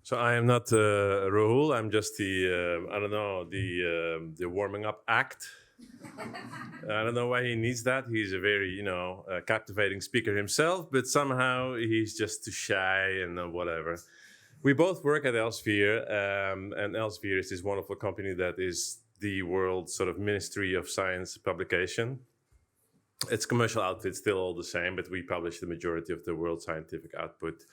So I am not Rahul. I'm just the I don't know the warming up act. I don't know why he needs that. He's a very captivating speaker himself, but somehow he's just too shy and whatever. We both work at Elsevier, and Elsevier is this wonderful company that is the world sort of Ministry of Science publication. Its commercial outfit's still all the same, but we publish the majority of the world's scientific output.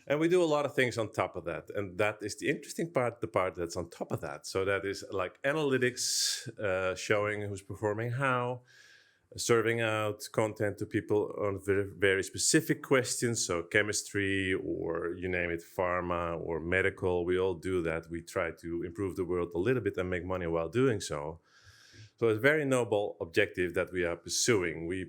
And we do a lot of things on top of that. And that is the interesting part, the part that's on top of that. So that is like analytics, showing who's performing how, serving out content to people on very specific questions. So chemistry, or you name it, pharma or medical, we all do that. We try to improve the world a little bit and make money while doing so. So it's a very noble objective that we are pursuing. We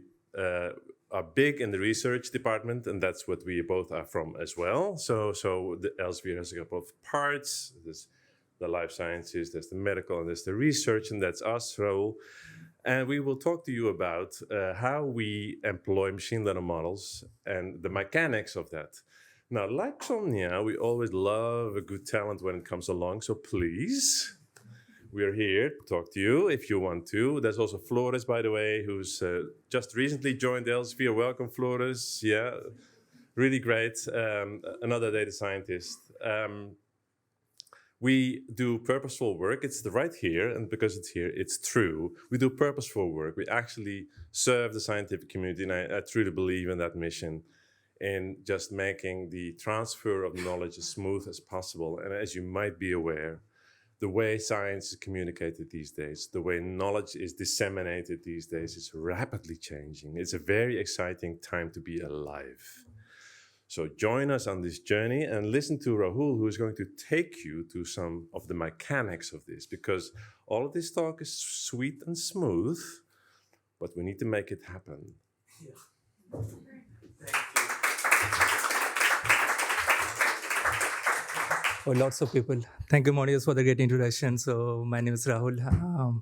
are big in the research department, and that's what we both are from as well. So the Elsevier has a couple of parts. There's the life sciences, there's the medical, and there's the research, and that's us, Rahul. And we will talk to you about how we employ machine learning models and the mechanics of that. Now, like Sonia, we always love a good talent when it comes along, so please, we are here to talk to you if you want to. There's also Flores, by the way, who's just recently joined Elsevier. Welcome, Flores. Yeah, really great. Another data scientist. We do purposeful work. It's right here, and because it's here, it's true. We do purposeful work. We actually serve the scientific community, and I truly believe in that mission, in just making the transfer of knowledge as smooth as possible. And as you might be aware, the way science is communicated these days, the way knowledge is disseminated these days is rapidly changing. It's a very exciting time to be alive. So join us on this journey and listen to Rahul, who is going to take you to some of the mechanics of this, because all of this talk is sweet and smooth, but we need to make it happen. Yeah. Oh, lots of people. Thank you, Maurice, for the great introduction. So my name is Rahul.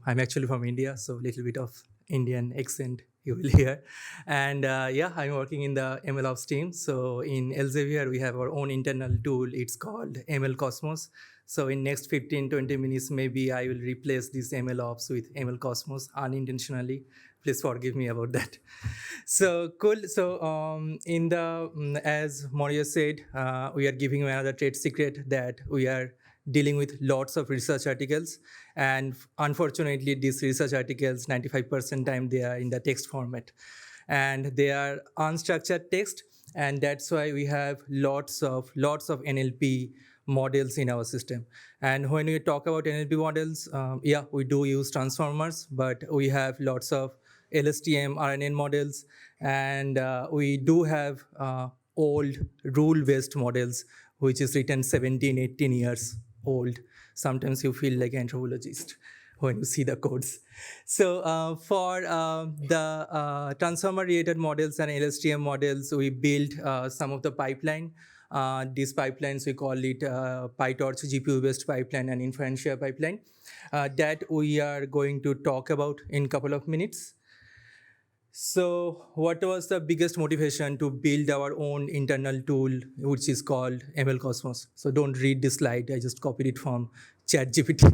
I'm actually from India, so a little bit of Indian accent you will hear. And I'm working in the MLOPs team. So in Elsevier, we have our own internal tool. It's called ML Cosmos. So in next 15-20 minutes, maybe I will replace this MLOps with ML Cosmos unintentionally. Please forgive me about that. So cool. So as Maurice said, we are giving another trade secret that we are dealing with lots of research articles. And unfortunately, these research articles, 95% time, they are in the text format. And they are unstructured text. And that's why we have lots of NLP models in our system. And when we talk about NLP models, we do use transformers, but we have lots of LSTM, RNN models, and we do have old rule-based models, which is written 17, 18 years old. Sometimes you feel like an anthropologist when you see the codes. So for the transformer-related models and LSTM models, we built some of the pipeline. These pipelines, we call it PyTorch GPU-based pipeline and inferential pipeline that we are going to talk about in a couple of minutes. So what was the biggest motivation to build our own internal tool, which is called ML Cosmos? So don't read this slide. I just copied it from ChatGPT.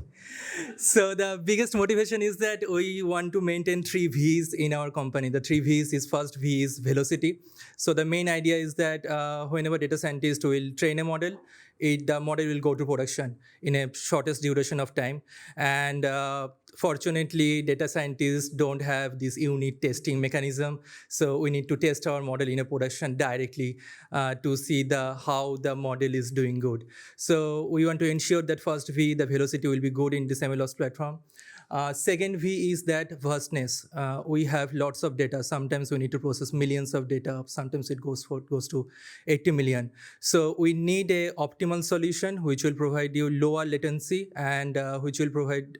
So the biggest motivation is that we want to maintain 3 V's in our company. The 3 V's is, first V is velocity. So the main idea is that whenever data scientist will train a model, the model will go to production in a shortest duration of time. And fortunately, data scientists don't have this unit testing mechanism. So we need to test our model in a production directly to see how the model is doing good. So we want to ensure that first V, the velocity, will be good in this MLOps platform. Second V is that vastness. We have lots of data. Sometimes we need to process millions of data. Sometimes it goes to 80 million. So we need a optimal solution which will provide you lower latency and which will provide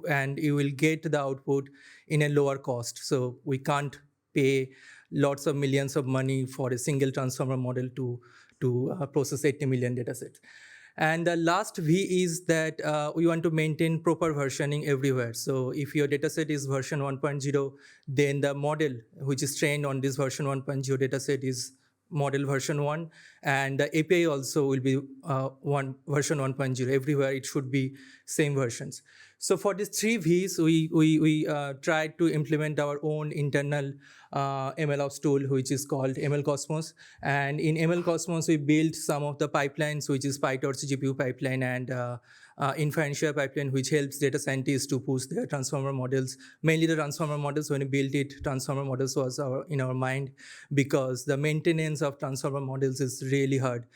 and you will get the output in a lower cost. So we can't pay lots of millions of money for a single transformer model to process 80 million data sets. And the last V is that we want to maintain proper versioning everywhere. So if your dataset is version 1.0, then the model which is trained on this version 1.0 dataset is model version 1, and the API also will be version 1.0. Everywhere it should be same versions. So for these 3 Vs, we tried to implement our own internal MLOps tool, which is called ML Cosmos. And in ML Cosmos, we built some of the pipelines, which is PyTorch GPU pipeline and inferential pipeline, which helps data scientists to push their transformer models. Mainly the transformer models, when we built it, transformer models was in our mind, because the maintenance of transformer models is really hard.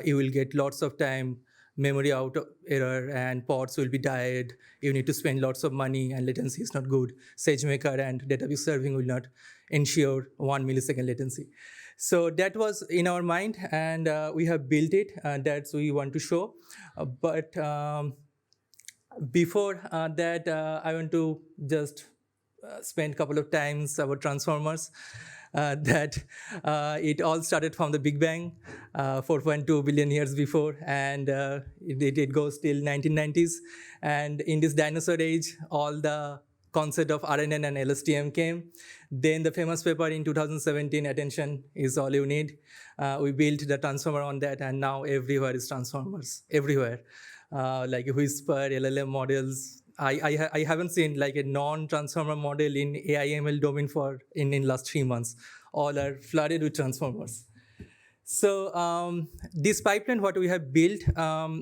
You will get lots of time, memory out error, and pods will be died. You need to spend lots of money, and latency is not good. SageMaker and database serving will not ensure 1 millisecond latency. So that was in our mind, and we have built it. That's what we want to show. But before that, I want to just spend a couple of times about transformers. That it all started from the Big Bang 4.2 billion years before, and it goes till 1990s. And in this dinosaur age, all the concept of RNN and LSTM came. Then the famous paper in 2017, attention is all you need. We built the transformer on that, and now everywhere is transformers, everywhere. Like Whisper, LLM models. I haven't seen like a non-transformer model in AI/ML domain in last 3 months. All are flooded with transformers. So this pipeline, what we have built,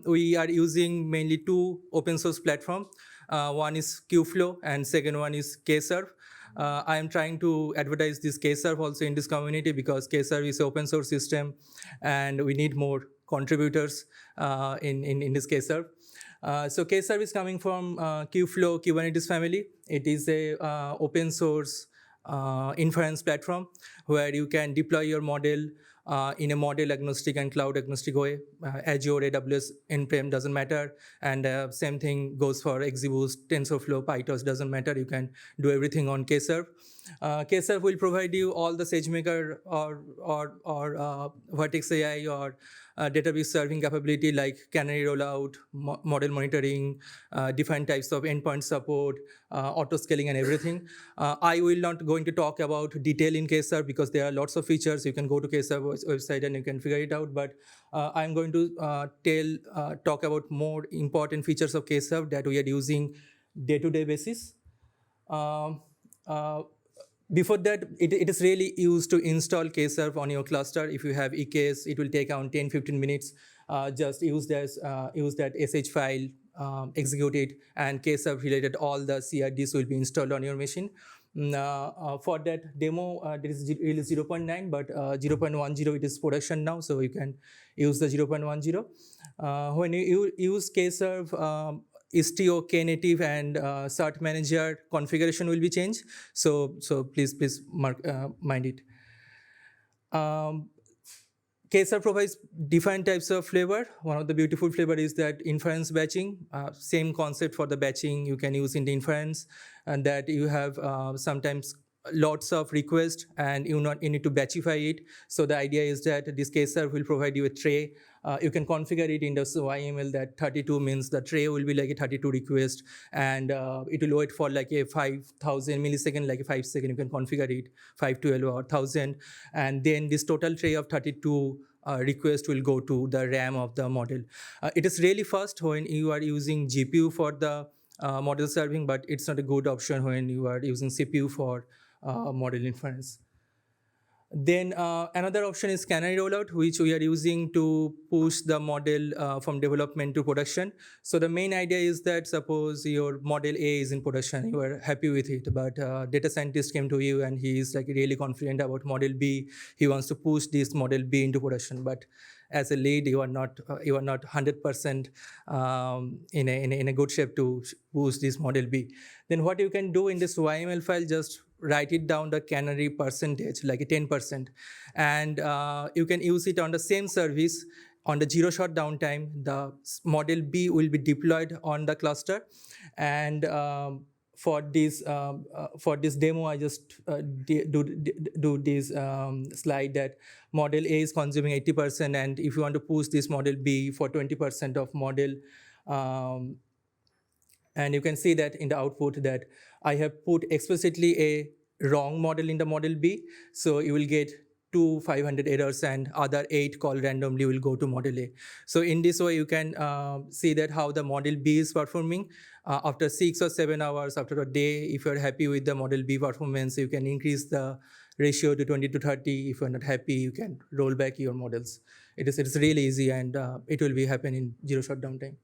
we are using mainly 2 open source platforms. One is Kubeflow and second one is KServe. I am trying to advertise this KServe also in this community, because KServe is an open source system and we need more contributors in this KServe. So KServe is coming from Kubeflow Kubernetes family. It is a open source inference platform where you can deploy your model in a model agnostic and cloud agnostic way. Azure, AWS, on-prem doesn't matter. And same thing goes for XGBoost, TensorFlow, PyTorch, doesn't matter. You can do everything on KServe. KServe will provide you all the SageMaker or Vertex AI or database serving capability like canary rollout, model monitoring, different types of endpoint support, auto scaling, and everything. I will not going to talk about detail in KServe because there are lots of features. You can go to KServe website and you can figure it out. But I'm going to talk about more important features of KServe that we are using day-to-day basis. Before that, it is really used to install KServe on your cluster. If you have EKS, it will take around 10-15 minutes. Just use that sh file, execute it, and KServe related all the CRDs will be installed on your machine. For that demo, there is really 0.9, but 0.10 it is production now, so you can use the 0.10. When you use KServe, Istio, Knative, and Cert Manager configuration will be changed. So please mind it. KServe provides different types of flavor. One of the beautiful flavor is that inference batching. Same concept for the batching you can use in the inference, and that you have sometimes lots of requests and you need to batchify it. So the idea is that this KServe will provide you a tray. You can configure it in the YML that 32 means the tray will be like a 32 request, and it will wait for like a 5,000 millisecond, like a 5 second. You can configure it 512 or 1000, and then this total tray of 32 request will go to the RAM of the model. It is really fast when you are using GPU for the model serving, but it's not a good option when you are using CPU for model inference. Then another option is canary rollout, which we are using to push the model from development to production. So the main idea is that suppose your model A is in production, you are happy with it, but data scientist came to you and he is like really confident about model B. He wants to push this model B into production, but as a lead, you are not 100% in a good shape to push this model B. Then what you can do in this YML file, just write it down the canary percentage, like a 10%, and you can use it on the same service. On the zero-shot downtime, the model B will be deployed on the cluster, and for this demo, I just do this slide that model A is consuming 80%, and if you want to push this model B for 20% of model, and you can see that in the output that I have put explicitly a wrong model in the model B, so you will get to 500 errors, and other 8 call randomly will go to model A. So in this way, you can see that how the model B is performing. After 6 or 7 hours, after a day, if you're happy with the model B performance, you can increase the ratio to 20 to 30. If you're not happy, you can roll back your models. It's really easy, and it will be happen in zero shot downtime.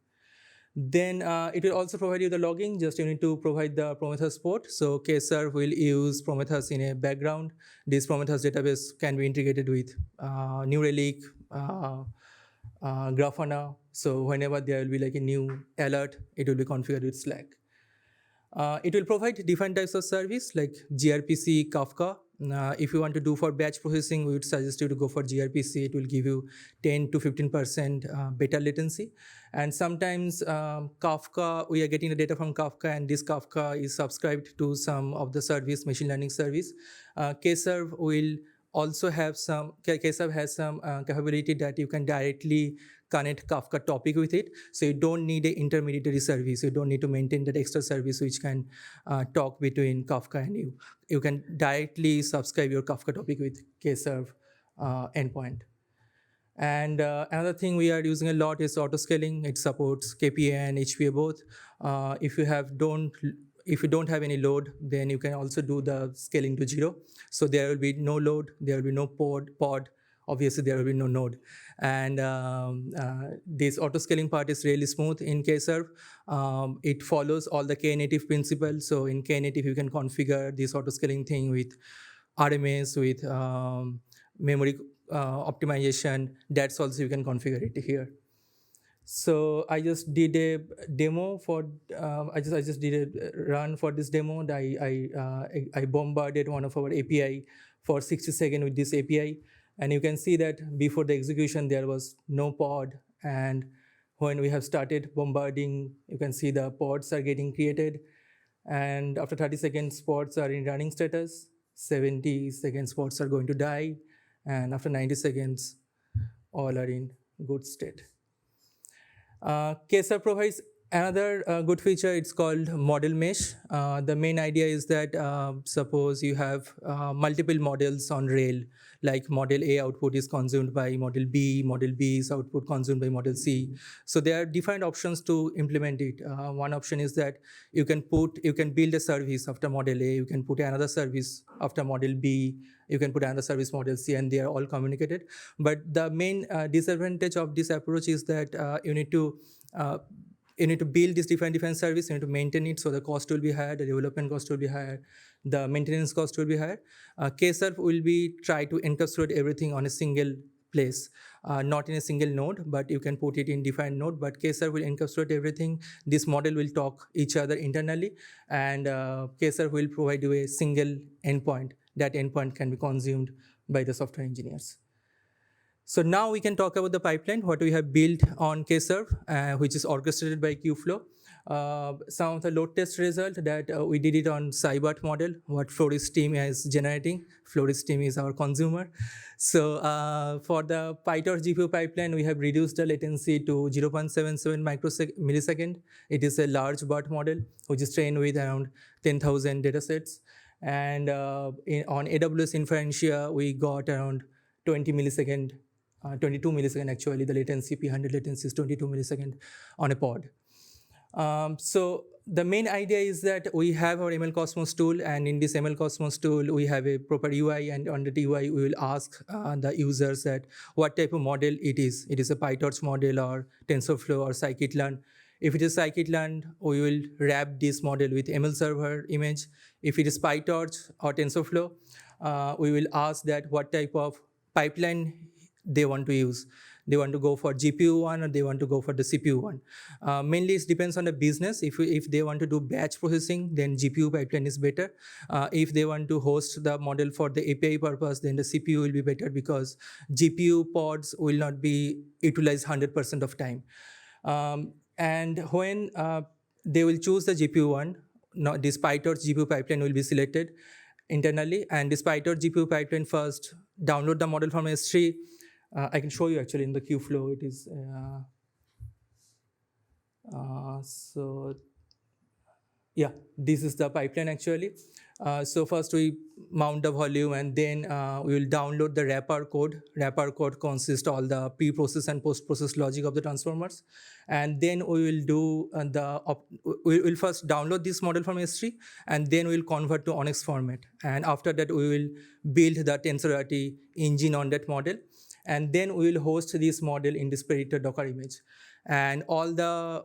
Then it will also provide you the logging. Just you need to provide the Prometheus port. So KServe will use Prometheus in a background. This Prometheus database can be integrated with New Relic, Grafana. So whenever there will be like a new alert, it will be configured with Slack. It will provide different types of service like gRPC, Kafka. If you want to do for batch processing, we would suggest you to go for gRPC. It will give you 10 to 15% better latency. And sometimes Kafka, we are getting the data from Kafka, and this Kafka is subscribed to some of the service, machine learning service. KServe will also have KServe has some capability that you can directly connect Kafka topic with it. So you don't need an intermediary service. You don't need to maintain that extra service which can talk between Kafka and you. You can directly subscribe your Kafka topic with KServe endpoint. And another thing we are using a lot is autoscaling. It supports KPA and HPA both. If you don't have any load, then you can also do the scaling to 0. So there will be no load, there will be no pod. Obviously, there will be no node. And this auto-scaling part is really smooth in KServe. It follows all the Knative principles. So in Knative, you can configure this auto-scaling thing with RMS, with memory optimization. That's also you can configure it here. So I just did a demo for. I just did a run for this demo. I bombarded one of our API for 60 seconds with this API, and you can see that before the execution there was no pod, and when we have started bombarding, you can see the pods are getting created, and after 30 seconds, pods are in running status. 70 seconds, pods are going to die, and after 90 seconds, all are in good state. KServe provides another good feature. It's called model mesh. The main idea is that suppose you have multiple models on rail, like model A output is consumed by model B's output consumed by model C. So there are different options to implement it. One option is that you can build a service after model A, you can put another service after model B, you can put another service model C, and they are all communicated. But the main disadvantage of this approach is that you need to build this different service, you need to maintain it, so the cost will be higher, the development cost will be higher, the maintenance cost will be higher. KServe will be try to encapsulate everything on a single place, not in a single node, but you can put it in different node, but KServe will encapsulate everything. This model will talk each other internally, and KServe will provide you a single endpoint. That endpoint can be consumed by the software engineers. So now we can talk about the pipeline, what we have built on KServe, which is orchestrated by Kubeflow. Some of the load test result that we did it on Cybert model, what Floris team is generating. Floris team is our consumer. So for the PyTorch GPU pipeline, we have reduced the latency to 0.77 millisecond. It is a large BERT model, which is trained with around 10,000 datasets. And on AWS Inferentia, we got around 20 millisecond, 22 millisecond actually. The latency, P100 latency is 22 millisecond on a pod. So the main idea is that we have our ML Cosmos tool, and in this ML Cosmos tool, we have a proper UI, and on the UI, we will ask the users that what type of model it is. It is a PyTorch model or TensorFlow or scikit-learn. If it is scikit-learn, we will wrap this model with ML server image. If it is PyTorch or TensorFlow, we will ask that what type of pipeline they want to use. They want to go for GPU one, or they want to go for the CPU one. Mainly it depends on the business. If they want to do batch processing, then GPU pipeline is better. If they want to host the model for the API purpose, then the CPU will be better, because GPU pods will not be utilized 100% of time. And when they will choose the GPU one, this PyTorch GPU pipeline will be selected internally, and this PyTorch GPU pipeline first download the model from S3. I can show you actually in the Kubeflow. It is so Yeah, this is the pipeline actually. So first we mount the volume, and then we will download the wrapper code. Wrapper code consists all the pre-process and post-process logic of the transformers. And then we will do we will first download this model from S3, and then we'll convert to Onyx format. And after that, we will build the TensorRT engine on that model. And then we will host this model in this predictor Docker image. And all the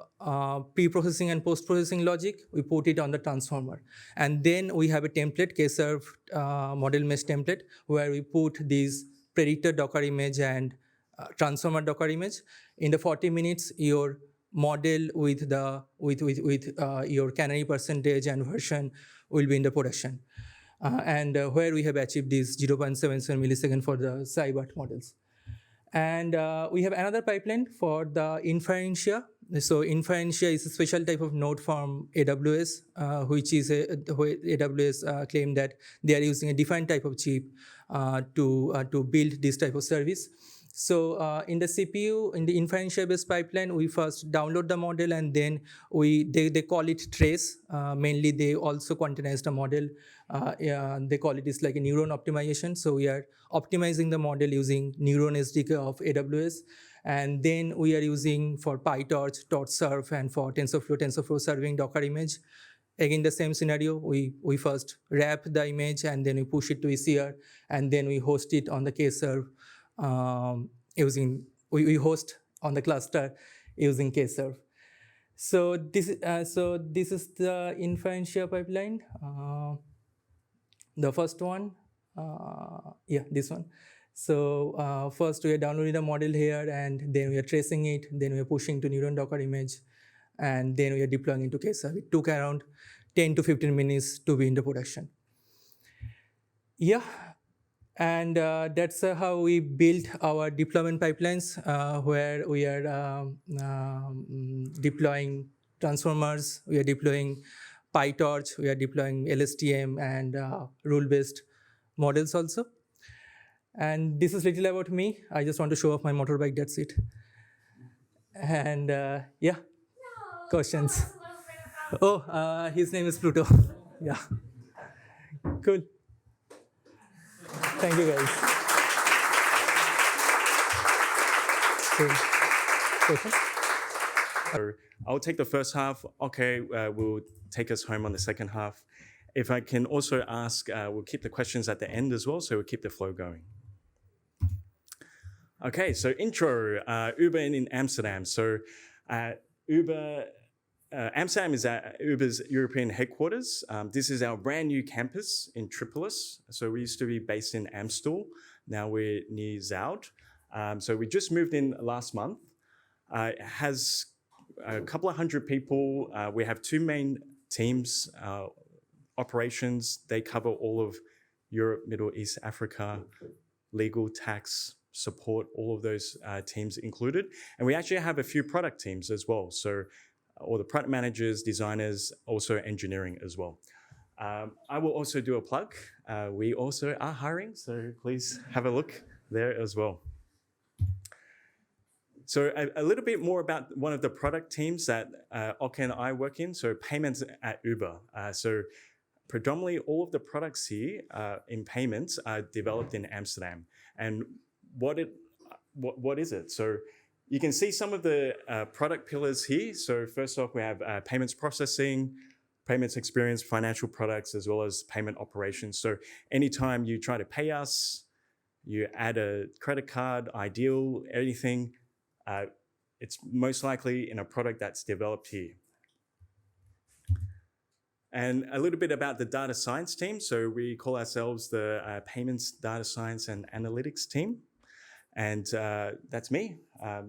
pre-processing and post-processing logic, we put it on the transformer. And then we have a template, KServe model mesh template, where we put these predictor Docker image and transformer Docker image. In the 40 minutes, your model with your canary percentage and version will be in the production. Where we have achieved this 0.77 millisecond for the Cybert models. And we have another pipeline for the inferentia. So inferentia is a special type of node from AWS, which is AWS claim that they are using a different type of chip to build this type of service. So in the CPU, in the inferentia-based pipeline, we first download the model, and then they call it trace. Mainly, they also containerize the model. They call it is like a neuron optimization. So we are optimizing the model using Neuron SDK of AWS. And then we are using for PyTorch, TorchServe, and for TensorFlow serving Docker image. Again, the same scenario, we first wrap the image, and then we push it to ECR, and then we host it on the KServe we host on the cluster using KServe. So this is the inferentia pipeline. The first one, this one. So first we are downloading the model here, and then we are tracing it, then we are pushing to Neuron Docker image, and then we are deploying into KServe. It took around 10 to 15 minutes to be in the production. Yeah. And that's how we built our deployment pipelines, where we are deploying transformers, we are deploying PyTorch, we are deploying LSTM and rule-based models also. And this is little about me. I just want to show off my motorbike, that's it. And yeah, questions? Oh, his name is Pluto. Yeah, cool. Thank you, guys. So I'll take the first half. Okay, will take us home on the second half. If I can also ask, we'll keep the questions at the end as well, so we'll keep the flow going. Okay, so intro, Uber in Amsterdam. So Uber, Amsterdam is Uber's European headquarters. This is our brand new campus in Tripolis. So we used to be based in Amstel. Now we're near Zout. So we just moved in last month. It has a couple of hundred people. We have two main teams, operations. They cover all of Europe, Middle East, Africa, legal, tax, support, all of those teams included. And we actually have a few product teams as well. So all the product managers, designers, also engineering as well. I will also do a plug. We also are hiring, so please have a look there as well. So a little bit more about one of the product teams that Okke and I work in, so payments at Uber. So predominantly all of the products here in payments are developed in Amsterdam. And what is it? So you can see some of the product pillars here. So first off, we have payments processing, payments experience, financial products, as well as payment operations. So anytime you try to pay us, you add a credit card, ideal, anything, it's most likely in a product that's developed here. And a little bit about the data science team. So we call ourselves the payments data science and analytics team. And that's me.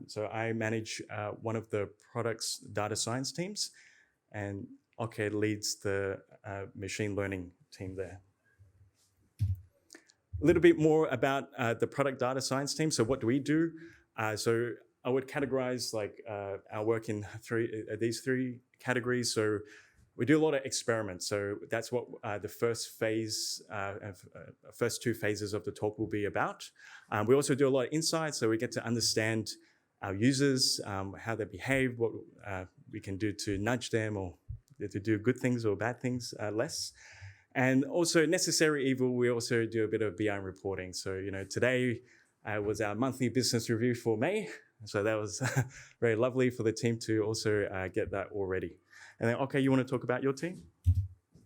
So I manage one of the product's data science teams, and Okke leads the machine learning team there. A little bit more about the product data science team. So what do we do? So I would categorize like our work in these three categories. So we do a lot of experiments. So that's what the first two phases of the talk will be about. We also do a lot of insights. So we get to understand our users, how they behave, what we can do to nudge them or to do good things or bad things less. And also necessary evil, we also do a bit of BI reporting. So, today was our monthly business review for May. So that was very lovely for the team to also get that all ready. And then, Okke, you want to talk about your team?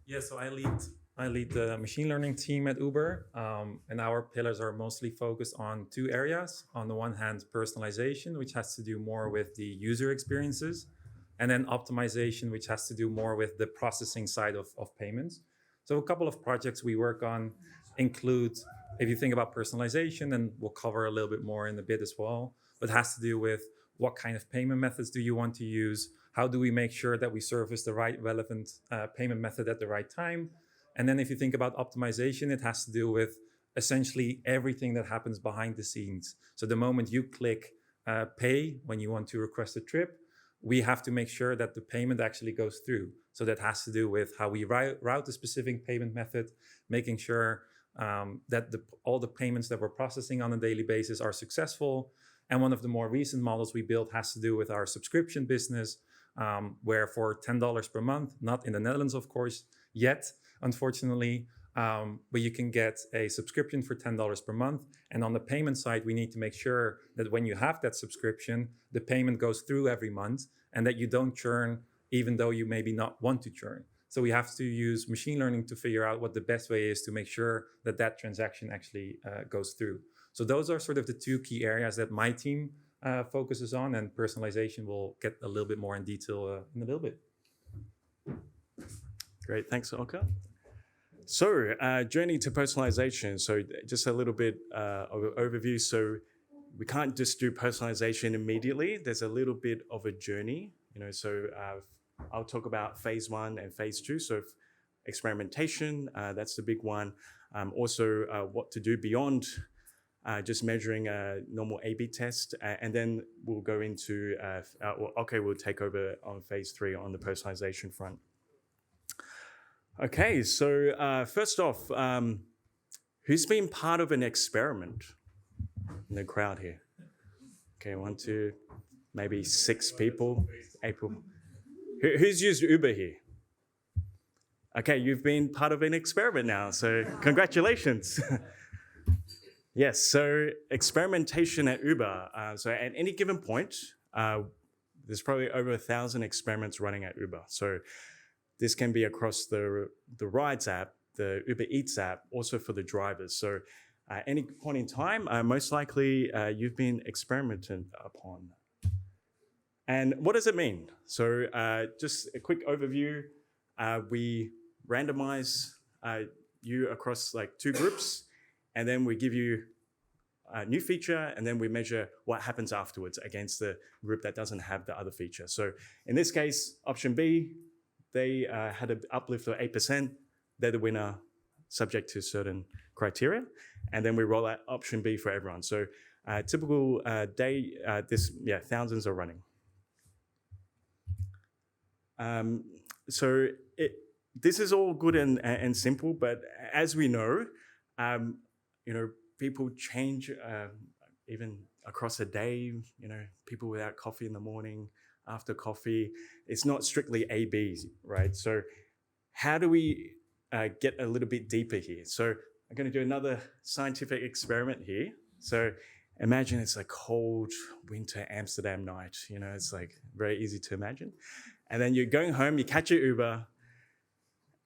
Yeah, so I lead the machine learning team at Uber, and our pillars are mostly focused on two areas. On the one hand, personalization, which has to do more with the user experiences, and then optimization, which has to do more with the processing side of payments. So a couple of projects we work on include, if you think about personalization, and we'll cover a little bit more in a bit as well, but it has to do with what kind of payment methods do you want to use? How do we make sure that we service the right relevant payment method at the right time? And then if you think about optimization, it has to do with essentially everything that happens behind the scenes. So the moment you click pay when you want to request a trip, we have to make sure that the payment actually goes through. So that has to do with how we route the specific payment method, making sure that all the payments that we're processing on a daily basis are successful. And one of the more recent models we built has to do with our subscription business, where for $10 per month, not in the Netherlands, of course, yet, unfortunately, but you can get a subscription for $10 per month. And on the payment side, we need to make sure that when you have that subscription, the payment goes through every month and that you don't churn, even though you maybe not want to churn. So we have to use machine learning to figure out what the best way is to make sure that that transaction actually goes through. So those are sort of the two key areas that my team focuses on, and personalization will get a little bit more in detail in a little bit. Great, thanks, Okke. So, journey to personalization. So, just a little bit of an overview. So, we can't just do personalization immediately. There's a little bit of a journey. So I'll talk about phase 1 and phase 2. So, experimentation, that's the big one. Also, what to do beyond just measuring a normal A/B test, and then we'll go into. Okke will take over on phase 3 on the personalization front. Okay, so first off, who's been part of an experiment in the crowd here? Okay, 1, 2, maybe 6 people, 8 people. Who's used Uber here? Okay, you've been part of an experiment now, so congratulations. Yes, so experimentation at Uber. So at any given point, there's probably over 1,000 experiments running at Uber. So this can be across the Rides app, the Uber Eats app, also for the drivers. So at any point in time, most likely you've been experimented upon. And what does it mean? So just a quick overview. We randomize you across like 2 groups, and then we give you a new feature, and then we measure what happens afterwards against the group that doesn't have the other feature. So in this case, option B, they had an uplift of 8%. They're the winner, subject to certain criteria. And then we roll out option B for everyone. So typical day, thousands are running. This is all good and simple, but as we know, people change even across a day. People without coffee in the morning, after coffee, it's not strictly A/B, right? So how do we get a little bit deeper here? So I'm going to do another scientific experiment here. So imagine it's a cold winter Amsterdam night. It's like very easy to imagine. And then you're going home, you catch your Uber,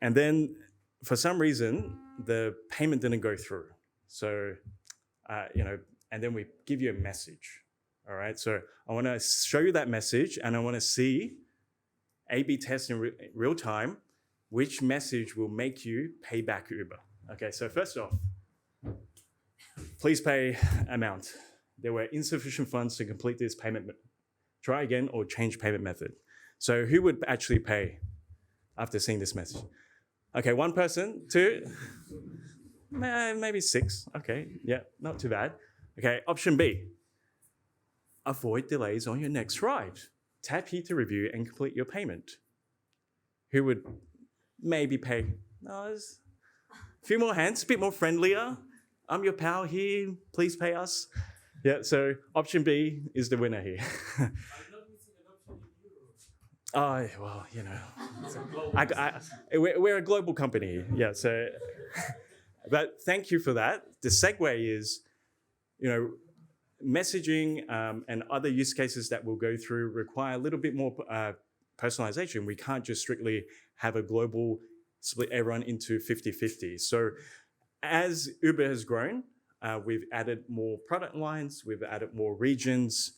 and then for some reason, the payment didn't go through. So, and then we give you a message. All right, so I want to show you that message, and I want to see A/B test in real time, which message will make you pay back Uber. Okay, so first off, please pay amount. There were insufficient funds to complete this payment. Try again or change payment method. So who would actually pay after seeing this message? Okay, 1 person, 2, maybe 6. Okay, yeah, not too bad. Okay, option B. Avoid delays on your next ride. Tap here to review and complete your payment. Who would maybe pay? No, there's a few more hands, a bit more friendlier. I'm your pal here, please pay us. Yeah, so option B is the winner here. Oh, well, you know, we're a global company. Yeah, so, but thank you for that. The segue is, you know, messaging and other use cases that we'll go through require a little bit more personalization. We can't just strictly have a global split everyone into 50-50. So as Uber has grown, we've added more product lines, we've added more regions.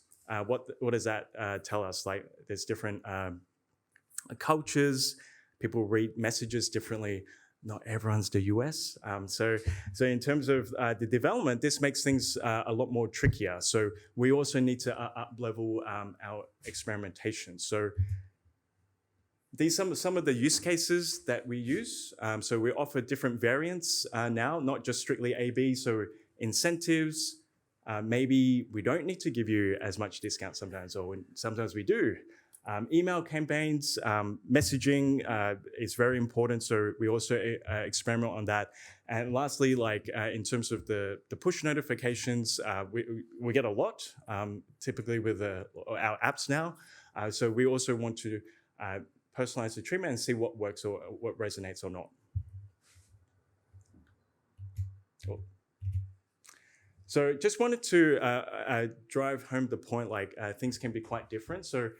What does that tell us? Like there's different cultures, people read messages differently. Not everyone's the US. So in terms of the development, this makes things a lot more trickier. So we also need to up-level our experimentation. So these are some of the use cases that we use. So we offer different variants now, not just strictly A/B. So incentives, maybe we don't need to give you as much discount sometimes, or sometimes we do. Email campaigns, messaging is very important. So we also experiment on that. And lastly, like in terms of the push notifications, we get a lot, typically with our apps now. So we also want to personalize the treatment and see what works or what resonates or not. Cool. So just wanted to drive home the point, like things can be quite different. So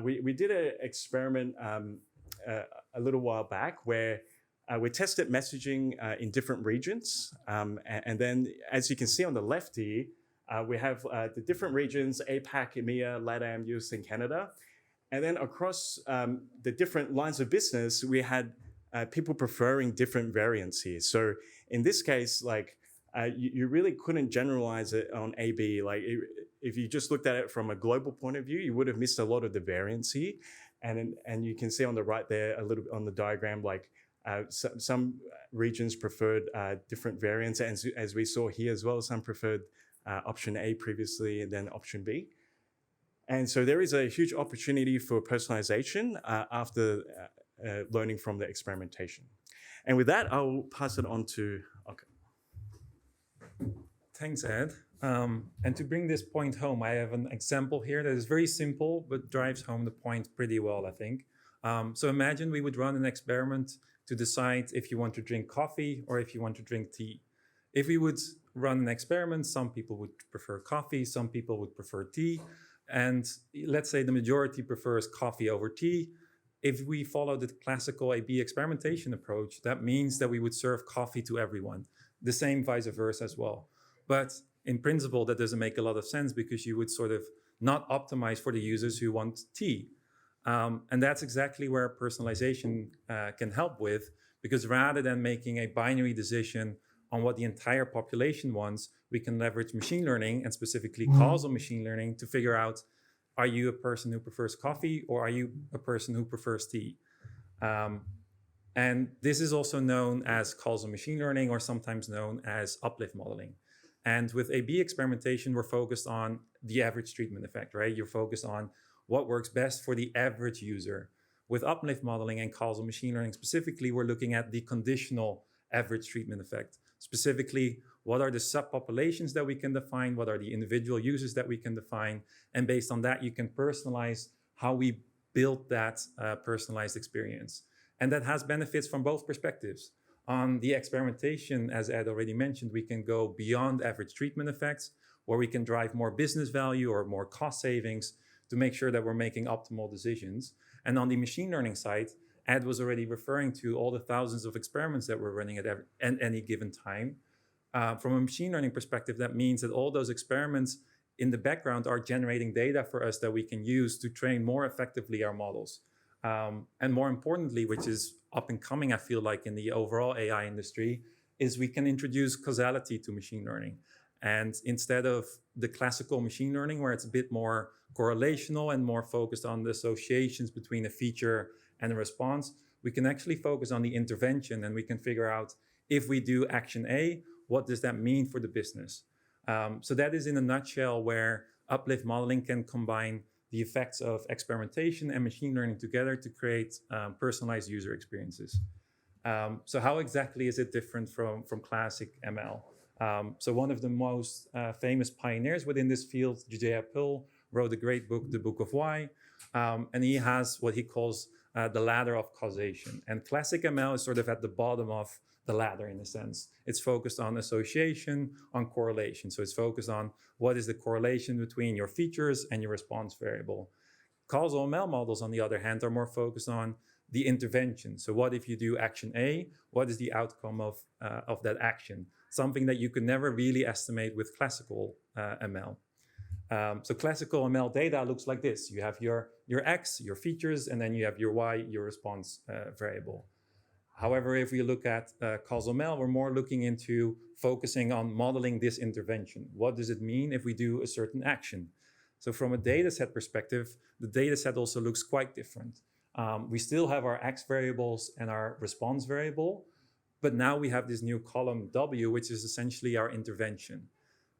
we did an experiment a little while back where we tested messaging in different regions. And then as you can see on the left here, we have the different regions, APAC, EMEA, LATAM, US, and Canada. And then across the different lines of business, we had people preferring different variants here. So in this case, like you really couldn't generalize it on A/B. Like if you just looked at it from a global point of view, you would have missed a lot of the variance here. And you can see on the right there, a little on the diagram, like some regions preferred different variants. And as we saw here as well, some preferred option A previously and then option B. And so there is a huge opportunity for personalization after learning from the experimentation. And with that, I'll pass it on to Okke. Thanks, Ed. And to bring this point home, I have an example here that is very simple, but drives home the point pretty well, I think. So imagine we would run an experiment to decide if you want to drink coffee or if you want to drink tea. If we would run an experiment, some people would prefer coffee, some people would prefer tea. And let's say the majority prefers coffee over tea. If we follow the classical A/B experimentation approach, that means that we would serve coffee to everyone. The same vice versa as well. But in principle, that doesn't make a lot of sense because you would sort of not optimize for the users who want tea. And that's exactly where personalization can help with, because rather than making a binary decision on what the entire population wants, we can leverage machine learning and specifically causal machine learning to figure out, are you a person who prefers coffee or are you a person who prefers tea? And this is also known as causal machine learning, or sometimes known as uplift modeling. And with A/B experimentation, we're focused on the average treatment effect, right? You're focused on what works best for the average user. With uplift modeling and causal machine learning specifically, we're looking at the conditional average treatment effect. Specifically, what are the subpopulations that we can define? What are the individual users that we can define? And based on that, you can personalize how we build that personalized experience. And that has benefits from both perspectives. On the experimentation, as Ed already mentioned, we can go beyond average treatment effects, where we can drive more business value or more cost savings to make sure that we're making optimal decisions. And on the machine learning side, Ed was already referring to all the thousands of experiments that we're running at any given time. From a machine learning perspective, that means that all those experiments in the background are generating data for us that we can use to train more effectively our models. And more importantly, which is up and coming, I feel like, in the overall AI industry, is we can introduce causality to machine learning. And instead of the classical machine learning, where it's a bit more correlational and more focused on the associations between a feature and a response, we can actually focus on the intervention, and we can figure out, if we do action A, what does that mean for the business? So that is in a nutshell where uplift modeling can combine the effects of experimentation and machine learning together to create personalized user experiences. So how exactly is it different from classic ML? So one of the most famous pioneers within this field, Judea Pearl, wrote a great book, The Book of Why, and he has what he calls the ladder of causation. And classic ML is sort of at the bottom of the ladder in a sense. It's focused on association, on correlation. So it's focused on what is the correlation between your features and your response variable. Causal ML models, on the other hand, are more focused on the intervention. So what if you do action A? What is the outcome of that action? Something that you could never really estimate with classical ML. So classical ML data looks like this. You have your X, your features, and then you have your Y, your response variable. However, if we look at causal ML, we're more looking into focusing on modeling this intervention. What does it mean if we do a certain action? So from a data set perspective, the data set also looks quite different. We still have our X variables and our response variable, but now we have this new column W, which is essentially our intervention.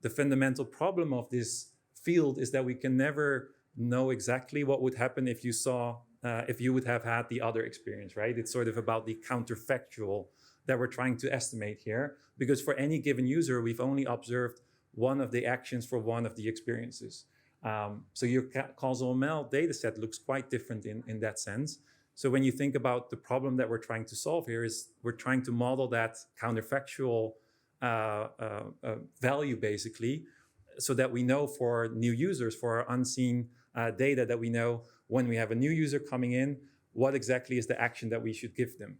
The fundamental problem of this field is that we can never know exactly what would happen if you would have had the other experience, right? It's sort of about the counterfactual that we're trying to estimate here, because for any given user, we've only observed one of the actions for one of the experiences. So your causal ML data set looks quite different in that sense. So when you think about the problem that we're trying to solve here is we're trying to model that counterfactual value basically, so that we know for new users, for our unseen data, that we know when we have a new user coming in, what exactly is the action that we should give them.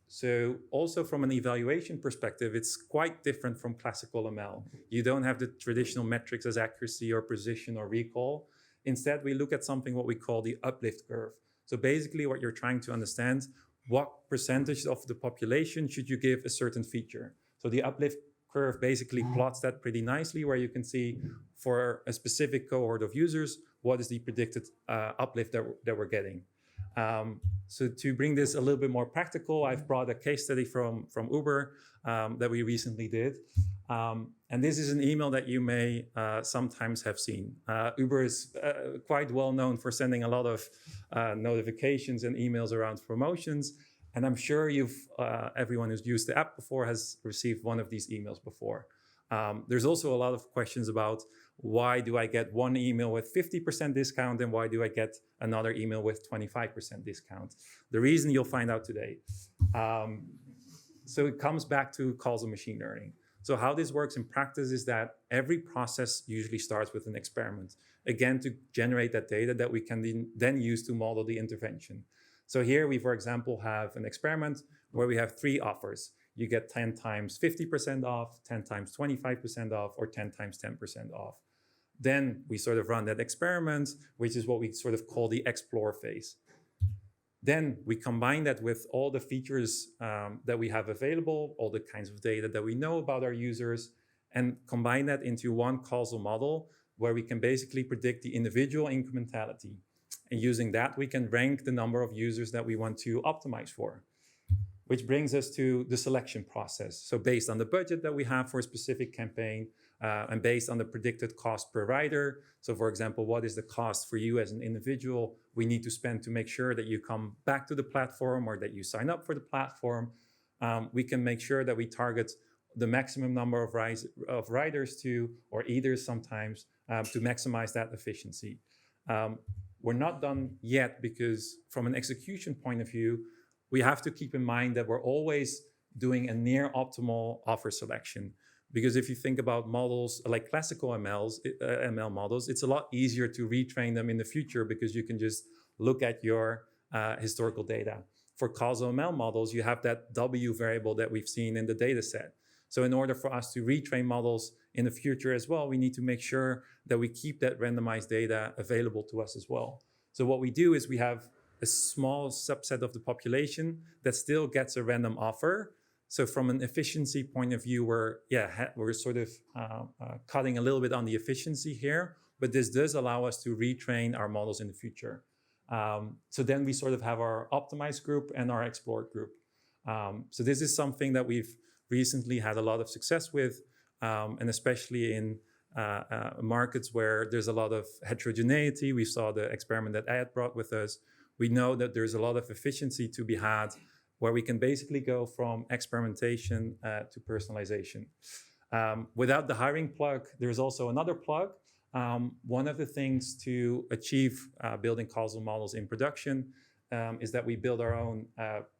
So also from an evaluation perspective, it's quite different from classical ML. You don't have the traditional metrics as accuracy or precision or recall. Instead, we look at something what we call the uplift curve. So basically what you're trying to understand, what percentage of the population should you give a certain feature? So the uplift curve basically plots that pretty nicely, where you can see for a specific cohort of users, what is the predicted uplift that we're getting. So to bring this a little bit more practical, I've brought a case study from Uber that we recently did. And this is an email that you may sometimes have seen. Uber is quite well known for sending a lot of notifications and emails around promotions. And I'm sure everyone who's used the app before has received one of these emails before. There's also a lot of questions about why do I get one email with 50% discount and why do I get another email with 25% discount? The reason you'll find out today. So it comes back to causal machine learning. So how this works in practice is that every process usually starts with an experiment, again, to generate that data that we can then use to model the intervention. So here we, for example, have an experiment where we have 3 offers. You get 10 times 50% off, 10 times 25% off, or 10 times 10% off. Then we sort of run that experiment, which is what we sort of call the explore phase. Then we combine that with all the features that we have available, all the kinds of data that we know about our users, and combine that into one causal model where we can basically predict the individual incrementality. And using that, we can rank the number of users that we want to optimize for, which brings us to the selection process. So based on the budget that we have for a specific campaign and based on the predicted cost per rider. So for example, what is the cost for you as an individual we need to spend to make sure that you come back to the platform or that you sign up for the platform? We can make sure that we target the maximum number of riders to, or either sometimes, to maximize that efficiency. We're not done yet because from an execution point of view, we have to keep in mind that we're always doing a near optimal offer selection. Because if you think about models like classical ML models, it's a lot easier to retrain them in the future because you can just look at your historical data. For causal ML models, you have that W variable that we've seen in the data set. So in order for us to retrain models in the future as well, we need to make sure that we keep that randomized data available to us as well. So what we do is we have a small subset of the population that still gets a random offer. So from an efficiency point of view, we're sort of cutting a little bit on the efficiency here, but this does allow us to retrain our models in the future. So then we sort of have our optimized group and our explored group. So this is something that we've recently had a lot of success with, and especially in markets where there's a lot of heterogeneity. We saw the experiment that Ed brought with us. We know that there's a lot of efficiency to be had where we can basically go from experimentation to personalization. Without the hiring plug, there's also another plug. One of the things to achieve building causal models in production is that we build our own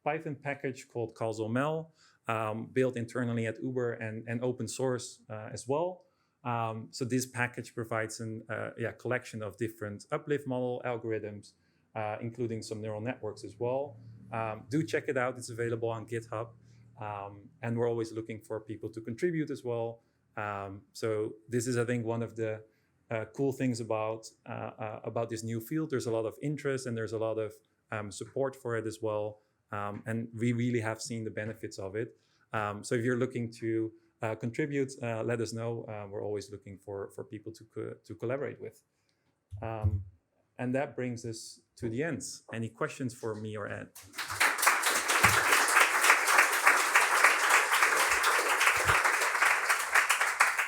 Python package called Causal-mel, built internally at Uber and open source as well. So this package provides a collection of different uplift model algorithms, including some neural networks as well. Do check it out. It's available on GitHub. And we're always looking for people to contribute as well. So this is, I think, one of the cool things about this new field. There's a lot of interest and there's a lot of support for it as well. And we really have seen the benefits of it. So if you're looking to contribute, let us know. We're always looking for people to collaborate with. And that brings us to the end. Any questions for me or Ed?